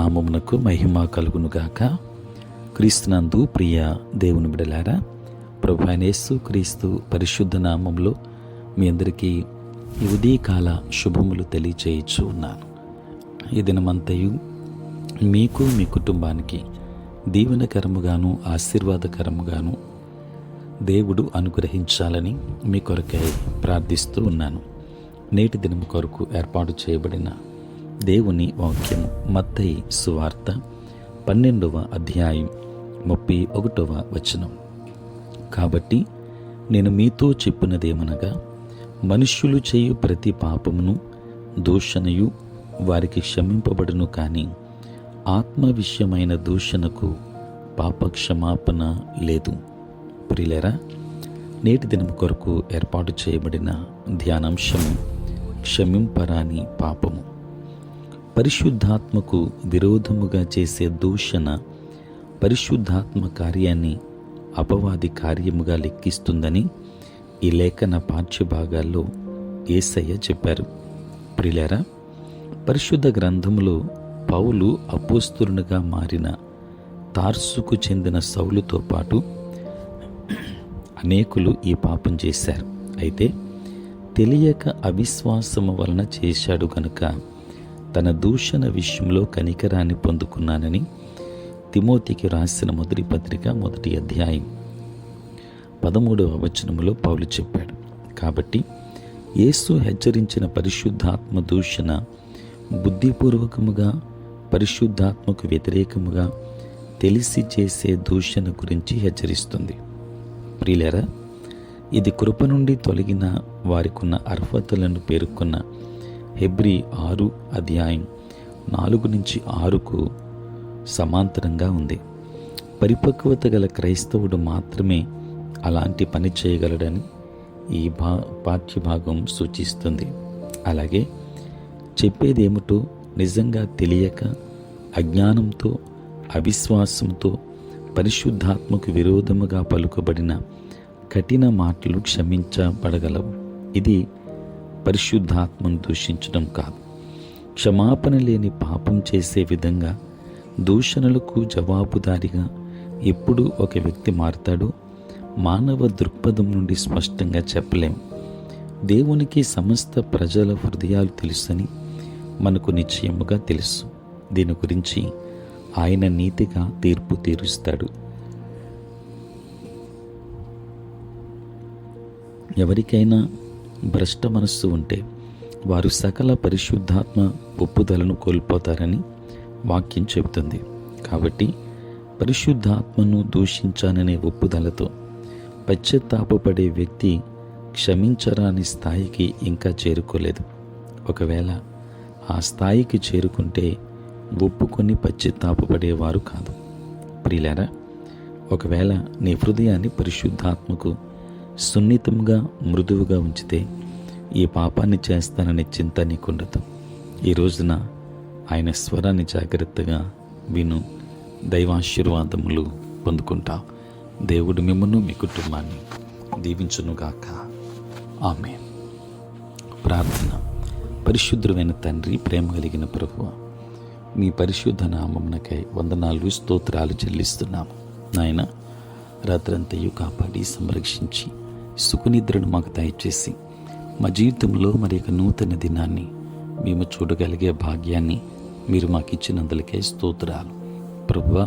నామమునకు మహిమ కలుగునుగాక. క్రీస్తునందు ప్రియ దేవుని బిడ్డలారా, ప్రభువైన యేసు క్రీస్తు పరిశుద్ధ నామములో మీ అందరికీ ఈ ఉదయకాల శుభములు తెలియచేయచ్చు ఉన్నాను. ఈ దినమంతయు మీకు మీ కుటుంబానికి దీవెనకరముగాను ఆశీర్వాదకరముగాను దేవుడు అనుగ్రహించాలని మీ కొరకై ప్రార్థిస్తూ ఉన్నాను. నేటి దినం కొరకు ఏర్పాటు చేయబడిన దేవుని వాక్యము మత్తయి సువార్త 12వ అధ్యాయం 31వ వచనం. కాబట్టి నేను మీతో చెప్పినదేమనగా, మనుష్యులు చేయు ప్రతి పాపమును దూషణయు వారికి క్షమింపబడును, కానీ ఆత్మ విషయమైన దూషణకు పాపక్షమాపణ లేదు. ప్రియులారా, నేటి దినం కొరకు ఏర్పాటు చేయబడిన ధ్యానాంశము క్షమింపరాని పాపము. పరిశుద్ధాత్మకు విరోధముగా చేసే దూషణ పరిశుద్ధాత్మ కార్యాన్ని అపవాది కార్యముగా లెక్కిస్తుందని ఈ లేఖన పాఠ్యభాగాల్లో యేసయ్య చెప్పారు. ప్రియులారా, పరిశుద్ధ గ్రంథములో పౌలు అపోస్తలునిగా మారిన తార్సుకు చెందిన సౌలుతో పాటు అనేకులు ఈ పాపం చేశారు. అయితే తెలియక అవిశ్వాసము వలన చేశాడు గనుక తన దూషణ విషయంలో కనికరాన్ని పొందుకున్నానని తిమోతికి రాసిన మొదటి పత్రిక 1వ అధ్యాయం 13వ వచనములో పౌలు చెప్పాడు. కాబట్టి యేసు హెచ్చరించిన పరిశుద్ధాత్మ దూషణ బుద్ధిపూర్వకముగా పరిశుద్ధాత్మకు వ్యతిరేకముగా తెలిసి చేసే దూషణ గురించి హెచ్చరిస్తుంది. ప్రియులారా, ఇది కృప నుండి తొలగిన వారికున్న అర్హతలను పేర్కొన్న హెబ్రీ 6 అధ్యాయం 4-6కు సమాంతరంగా ఉంది. పరిపక్వత గల క్రైస్తవుడు మాత్రమే అలాంటి పని చేయగలడని ఈ పాఠ్యభాగం సూచిస్తుంది. అలాగే చెప్పేదేమిటో నిజంగా తెలియక అజ్ఞానంతో అవిశ్వాసంతో పరిశుద్ధాత్మకు విరోధముగా పలుకబడిన కఠిన మాటలు క్షమించబడగలవు. ఇది పరిశుద్ధాత్మను దూషించడం కాదు. క్షమాపణ లేని పాపం చేసే విధంగా దూషణలకు జవాబుదారిగా ఎప్పుడు ఒక వ్యక్తి మారతాడో మానవ దృక్పథం నుండి స్పష్టంగా చెప్పలేం. దేవునికి సమస్త ప్రజల హృదయాలు తెలుసని మనకు నిశ్చయముగా తెలుసు. దీని గురించి ఆయన నీతిగా తీర్పు తీరుస్తాడు. ఎవరికైనా భ్రష్ట మనస్సు ఉంటే వారు సకల పరిశుద్ధాత్మ ఒప్పుదలను కోల్పోతారని వాక్యం చెబుతుంది. కాబట్టి పరిశుద్ధాత్మను దూషించాననే ఒప్పుదలతో పశ్చాత్తాపపడే వ్యక్తి క్షమించరాని స్థాయికి ఇంకా చేరుకోలేదు. ఒకవేళ ఆ స్థాయికి చేరుకుంటే ఒప్పుకొని పశ్చాత్తాపపడేవారు కాదు. ప్రియులారా, ఒకవేళ నీ హృదయాన్ని పరిశుద్ధాత్మకు సున్నితంగా మృదువుగా ఉంచితే ఈ పాపాన్ని చేస్తాననే చింత నీకుండదు. ఈ రోజున ఆయన స్వరాన్ని జాగ్రత్తగా విను, దైవాశీర్వాదములు పొందుకుంటావు. దేవుడు మిమ్మల్ని మీ కుటుంబాన్ని దీవించునుగాక. ఆమేన్. ప్రార్థన. పరిశుద్ధుడైన తండ్రి, ప్రేమ కలిగిన ప్రభువా, మీ పరిశుద్ధ నామమునకై వందనాలు స్తోత్రాలు చెల్లిస్తున్నాము. నాయన, రాత్రంతయు కాపాడి సంరక్షించి సుఖనిద్రను మాకు దయచేసి మా జీవితంలో మరి ఒక నూతన దినాన్ని మేము చూడగలిగే భాగ్యాన్ని మీరు మాకు ఇచ్చినందులకే స్తోత్రాలు. ప్రభువా,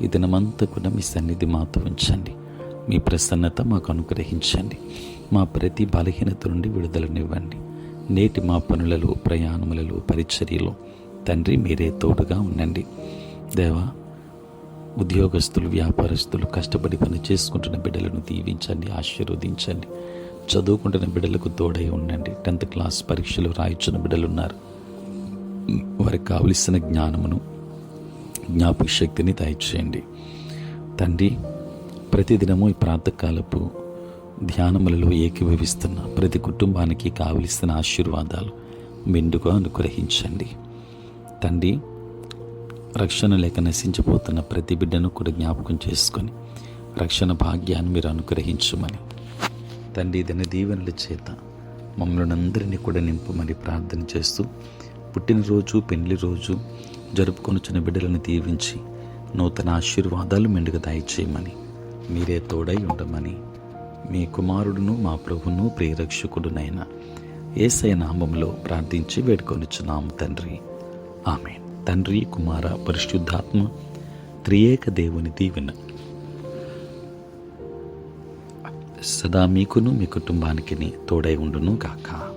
ఈ దినమంతా కూడా మీ సన్నిధి మాతో ఉంచండి. మీ ప్రసన్నత మాకు అనుగ్రహించండి. మా ప్రతి బలహీనత నుండి విడుదలనివ్వండి. నేటి మా పనులలో, ప్రయాణములలో, పరిచర్యలో తండ్రి మీరే తోడుగా ఉండండి. దేవా, ఉద్యోగస్తులు, వ్యాపారస్తులు, కష్టపడి పని చేసుకుంటున్న బిడ్డలను దీవించండి, ఆశీర్వదించండి. చదువుకుంటున్న బిడ్డలకు తోడై ఉండండి. 10th క్లాస్ పరీక్షలు రాయించిన బిడ్డలు ఉన్నారు. వారికి కావలసిన జ్ఞానమును, జ్ఞాపక శక్తిని దయచేయండి. తండ్రి, ప్రతిదినము ఈ ప్రాతకాలపు ధ్యానములలో ఏకీభవిస్తున్న ప్రతి కుటుంబానికి కావలసిన ఆశీర్వాదాలు మెండుగా అనుగ్రహించండి. తండ్రి, రక్షణ లేక నశించిపోతున్న ప్రతి బిడ్డను కూడా జ్ఞాపకం చేసుకొని రక్షణ భాగ్యాన్ని మీరు అనుగ్రహించమని తండ్రి దిన దీవెనల చేత మమ్మల్ని అందరినీ కూడా నింపమని ప్రార్థన చేస్తూ పుట్టినరోజు, పెళ్లి రోజు, జరుపుకొనుచున్న బిడ్డలను దీవించి నూతన ఆశీర్వాదాలు మెండుగా దయచేయమని, మీరే తోడై ఉండమని మీ కుమారుడును మా ప్రభును ప్రియరక్షకుడునైన యేసయ్య నామములో ప్రార్థించి వేడుకొనుచున్నాము తండ్రి. ఆమేన్. తండ్రి, కుమార, పరిశుద్ధాత్మ త్రియేక దేవుని దీవెన సదా మీకును మీ కుటుంబానికి తోడై ఉండును గాక.